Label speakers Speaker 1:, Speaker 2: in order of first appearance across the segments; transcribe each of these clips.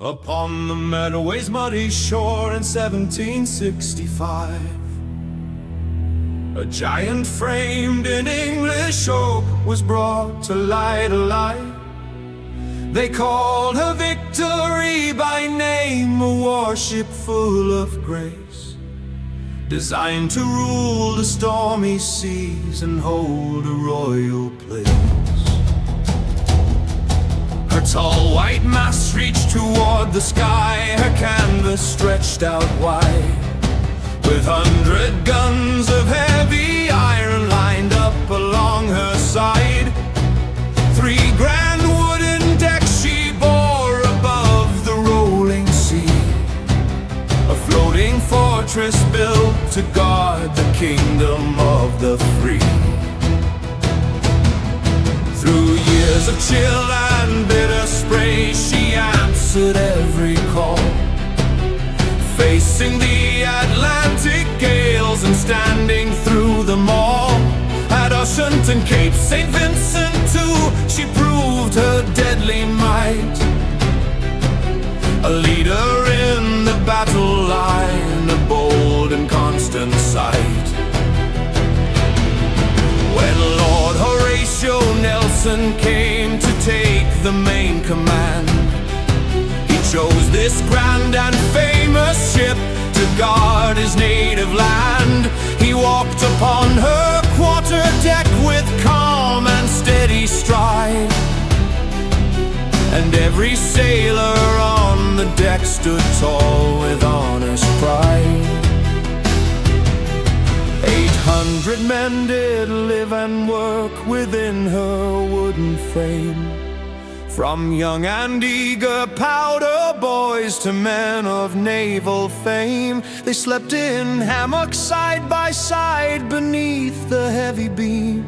Speaker 1: Upon the Medway's muddy shore in 1765, a giant framed in English oak was brought to light alive. They called her Victory by name, a warship full of grace, designed to rule the stormy seas and hold a royal place. Her tall white masts reached toward the sky, her canvas stretched out wide, with 100 guns of heavy iron lined up along her side. 3 grand wooden decks she bore above the rolling sea, a floating fortress built to guard the kingdom of the free. Through years of chill and bitter spray, she answered every call, facing the Atlantic gales and standing through them all. At Ushant and Cape St. Vincent too, she proved her deadly might, a leader in the battle line, a bold and constant sight. When Lord Horatio Nelson came to take the main command, he chose this grand and famous ship to guard his native land. He walked upon her quarter deck with calm and steady stride, and every sailor on the deck stood tall with honest pride. 800 men did live and work within her wooden frame, from young and eager powder boys to men of naval fame. They slept in hammocks side by side beneath the heavy beam,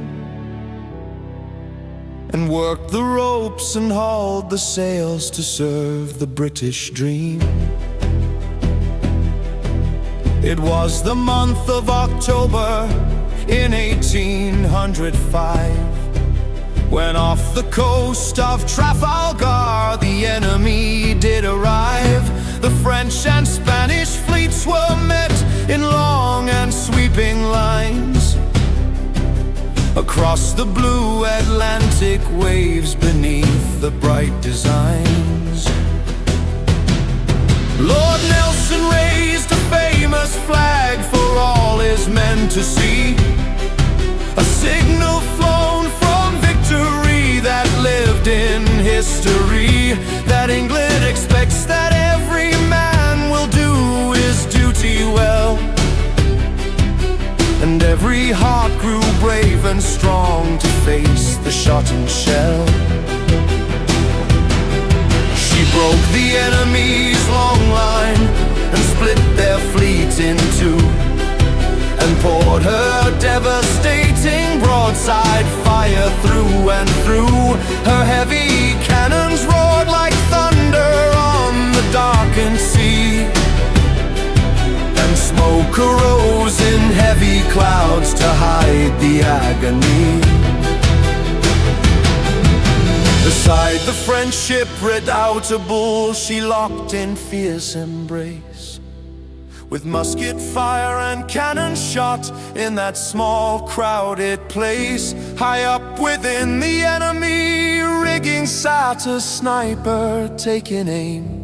Speaker 1: and worked the ropes and hauled the sails to serve the British dream. It was the month of October in 1805, when off the coast of Trafalgar the enemy did arrive. The French and Spanish fleets were met in long and sweeping lines across the blue Atlantic waves beneath the bright designs. Lord Nelson raised a famous flag for all his men to see, a signal flown from victory that lived in history, that England expects that every man will do his duty well, and every heart grew brave and strong to face the shot and shell. She broke the enemy's long line and split their fleet in two, and poured her devastating broadside fire through and through. Her heavy cannons roared like thunder on the darkened sea, and smoke arose in heavy clouds to hide the agony. Beside the French ship redoubtable, she locked in fierce embrace, with musket fire and cannon shot in that small crowded place. High up within the enemy rigging sat a sniper taking aim,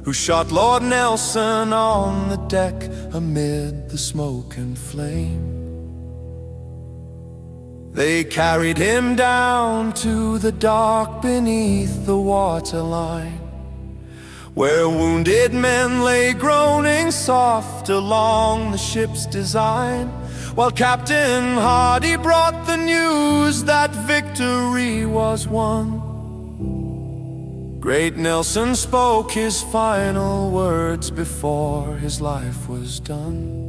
Speaker 1: who shot Lord Nelson on the deck amid the smoke and flame. They carried him down to the dark beneath the waterline, where wounded men lay groaning soft along the ship's design, while Captain Hardy brought the news that victory was won. Great Nelson spoke his final words before his life was done.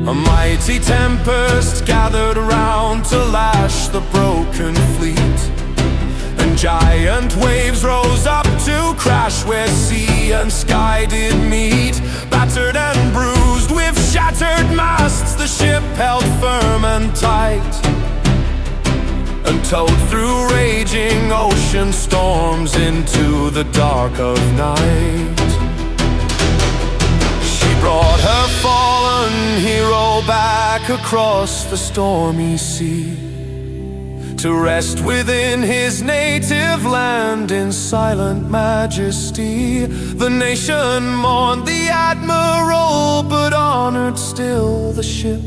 Speaker 1: A mighty tempest gathered around to lash the broken fleet, and giant waves rose up to crash where sea and sky did meet. Battered and bruised with shattered masts, the ship held firm and tight, and towed through raging ocean storms into the dark of night. She brought her fallen hero back across the stormy sea, to rest within his native land in silent majesty. The nation mourned the admiral, but honored still the ship,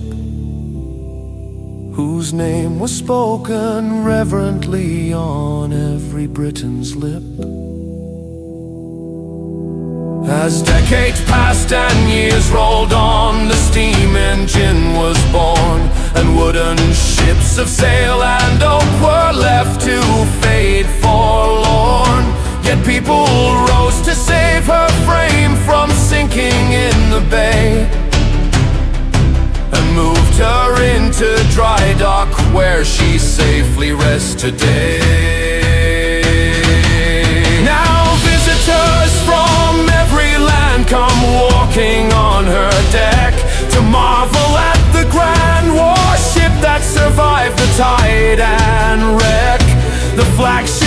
Speaker 1: whose name was spoken reverently on every Briton's lip. As decades passed and years rolled on, the steam engine was born, and wooden ships of sail and oak were left to fade forlorn. Yet people rose to save her frame from sinking in the bay, and moved her into dry dock, where she safely rests today. Now visitors from every land come walking on her deck, to marvel at the grand warship that survived the tide and wreck. The flagship